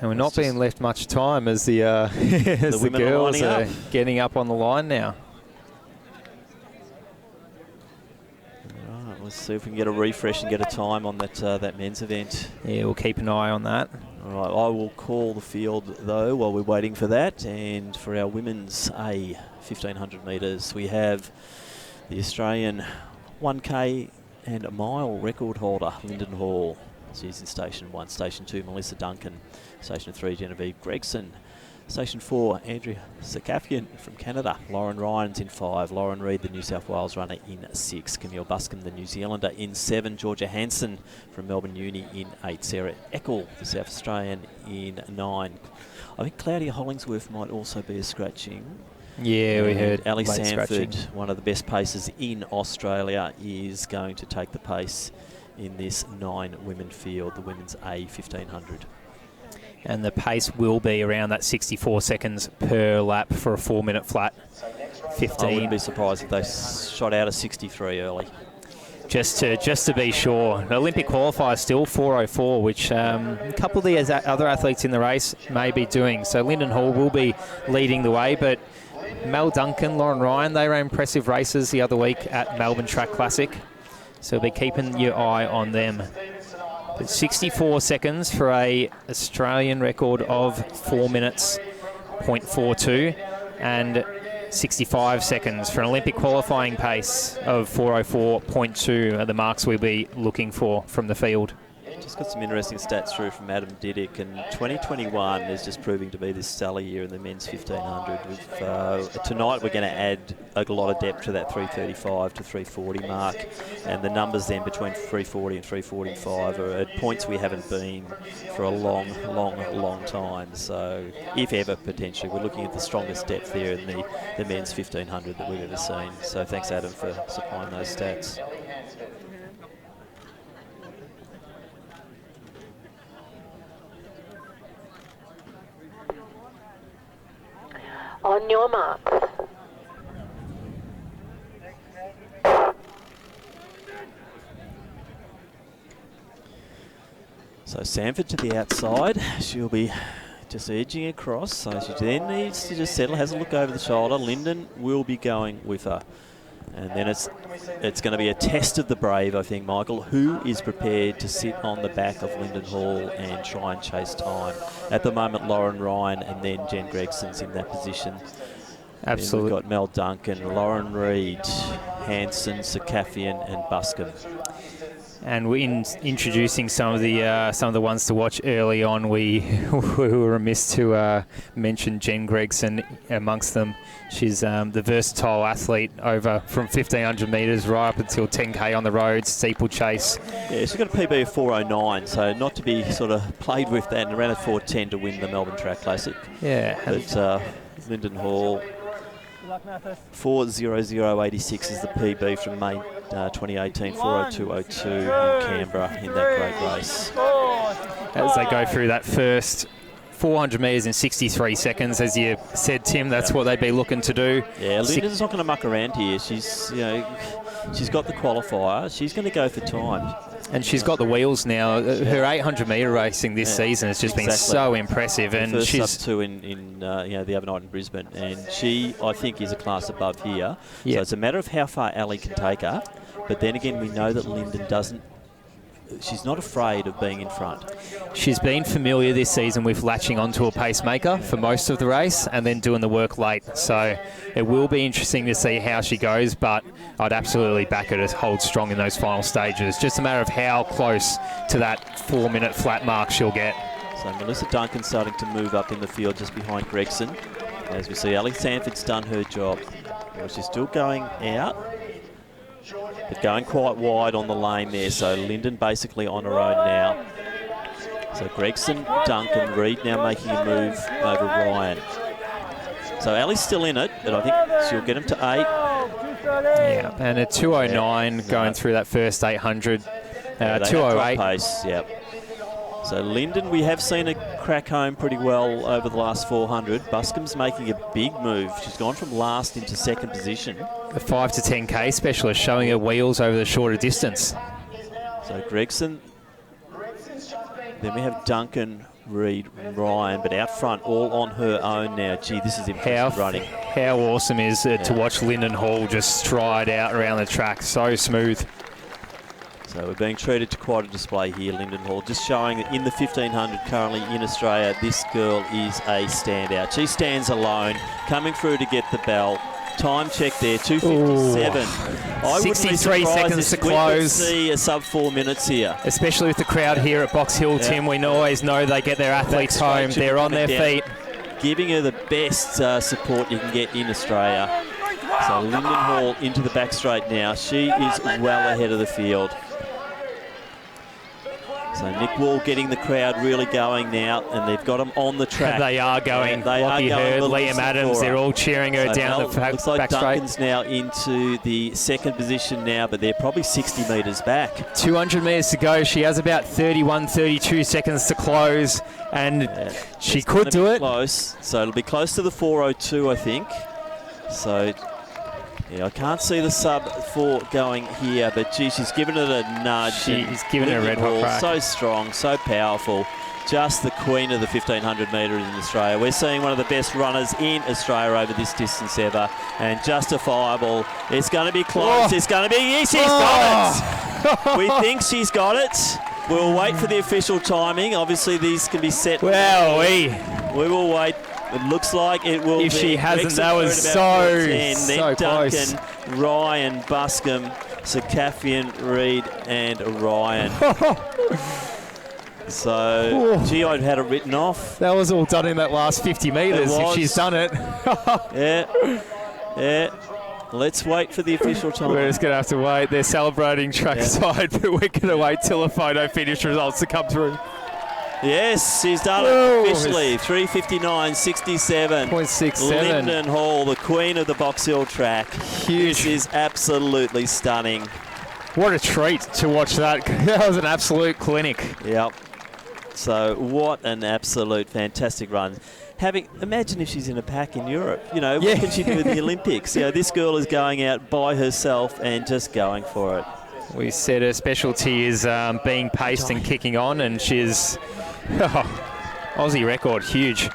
And we're not being left much time as the, as the girls are getting up on the line now. All right, let's see if we can get a refresh and get a time on that that men's event. Yeah, we'll keep an eye on that. All right, I will call the field, though, while we're waiting for that. And for our women's 1,500 metres, we have the Australian 1K and a mile record holder, Linden Hall. She's in Station 1. Station 2, Melissa Duncan. Station 3, Genevieve Gregson. Station 4, Andrea Sakafian from Canada. Lauren Ryan's in 5. Lauren Reid, the New South Wales runner, in 6. Camille Buscombe, the New Zealander, in 7. Georgia Hansen from Melbourne Uni in 8. Sarah Eckel, the South Australian, in 9. I think Claudia Hollingsworth might also be a scratching. Yeah, we heard Ali Sanford, scratching. one of the best pacers in Australia, is going to take the pace in this 9 women field, the women's A1500. And the pace will be around that 64 seconds per lap for a 4-minute flat. 15. I wouldn't be surprised if they shot out a 63 early. Just to be sure. The Olympic qualifier still 4:04, which a couple of the other athletes in the race may be doing. So Linden Hall will be leading the way, but Mel Duncan, Lauren Ryan, they ran impressive races the other week at Melbourne Track Classic. So be keeping your eye on them. But 64 seconds for a Australian record of 4 minutes, 0.42, and 65 seconds for an Olympic qualifying pace of 4:04.2 are the marks we'll be looking for from the field. Just got some interesting stats through from Adam Diddick, and 2021 is just proving to be this stellar year in the men's 1500. Tonight we're going to add a lot of depth to that 335 to 340 mark, and the numbers then between 340 and 345 are at points we haven't been for a long time. So if ever, potentially, we're looking at the strongest depth there in the men's 1500 that we've ever seen. So thanks, Adam, for supplying those stats. On your marks. So Sanford to the outside. She'll be just edging across. So she then needs to just settle, has a look over the shoulder. Linden will be going with her. And then it's going to be a test of the brave, I think, Michael. Who is prepared to sit on the back of Linden Hall and try and chase time? At the moment, Lauren Ryan and then Jen Gregson's in that position. Absolutely. Then we've got Mel Duncan, Lauren Reid, Hansen, Sakafian and Buscombe. And in introducing some of the ones to watch early on, we were remiss to mention Jen Gregson amongst them. She's the versatile athlete over from 1,500 metres right up until 10K on the road, steeplechase. Yeah, she's got a PB of 4:09, so not to be sort of played with that, and around a 4:10 to win the Melbourne Track Classic. Yeah. But Linden Hall, 4:00.86 is the PB from May 2018, 4:02.02 in Canberra in that great race. As they go through that first 400 metres in 63 seconds, as you said, Tim, that's what they'd be looking to do. Yeah, Linden's not going to muck around here. She's got the qualifier. She's going to go for time. And she's got the wheels now. Her 800 metre racing this season has just been so impressive. And first she's sub-2 in the other night in Brisbane, and she, I think, is a class above here. Yep. So it's a matter of how far Ali can take her. But then again, we know that Linden doesn't. She's not afraid of being in front. She's been familiar this season with latching onto a pacemaker for most of the race and then doing the work late. So it will be interesting to see how she goes, but I'd absolutely back her to hold strong in those final stages. Just a matter of how close to that 4-minute flat mark she'll get. So Melissa Duncan starting to move up in the field just behind Gregson. As we see, Ali Sanford's done her job. Well, she's still going out, but going quite wide on the lane there. So Linden basically on her own now. So Gregson, Duncan, Reid now making a move over Ryan. So Ali's still in it, but I think she'll get him to 8. Yeah, and a 2:09 going through that first 800. 2:08 pace. Yep. So Linden, we have seen her crack home pretty well over the last 400. Buscombe's making a big move. She's gone from last into second position. The 5 to 10K specialist showing her wheels over the shorter distance. So Gregson Then we have Duncan, Reed, Ryan, but out front, all on her own now. Gee, this is impressive running. How awesome is it to watch Linden Hall just stride out around the track, so smooth. So we're being treated to quite a display here, Linden Hall, just showing that in the 1500 currently in Australia, this girl is a standout. She stands alone, coming through to get the bell. Time check there, 2:57. I wouldn't be 63 surprised seconds to if we could close. see a sub 4 minutes here. Especially with the crowd here at Box Hill, Tim. We always know they get their athletes home. They're on their feet. Giving her the best support you can get in Australia. So Linden Hall into the back straight now. She is well ahead of the field. So Nick Wall getting the crowd really going now, and they've got them on the track. They are going. They are Lockie going. Hurd, Liam Adams, they're all cheering her down the back looks like straight. Duncan's now into the second position now, but they're probably 60 metres back. 200 metres to go. She has about 31, 32 seconds to close, and she could do it. Close. So it'll be close to the 4:02, I think. So yeah, I can't see the sub 4 going here, but gee, she's given it a nudge. She's given it a red hot crack. So strong, so powerful. Just the queen of the 1500 metres in Australia. We're seeing one of the best runners in Australia over this distance ever, and justifiable. It's going to be close. It's going to be. She's got it. We think she's got it. We'll wait for the official timing. Obviously, these can be set. Well, we will wait. It looks like it will if be. She hasn't, that was so Then close. Duncan, Ryan, Buscombe, Sakafian, Reed, and Ryan. So, gee, I'd had it written off. That was all done in that last 50 metres if she's done it. Yeah. Let's wait for the official time. We're just going to have to wait. They're celebrating trackside, but we're going to wait till the photo finish results to come through. Yes, she's done it officially. 3:59.67. 0.67. Linden Hall, the queen of the Box Hill track. Huge. This is absolutely stunning. What a treat to watch that. That was an absolute clinic. Yep. So what an absolute fantastic run. Imagine if she's in a pack in Europe. You know, what can she do in the Olympics? You know, this girl is going out by herself and just going for it. We said her specialty is being paced and kicking on, and she's Aussie record, huge.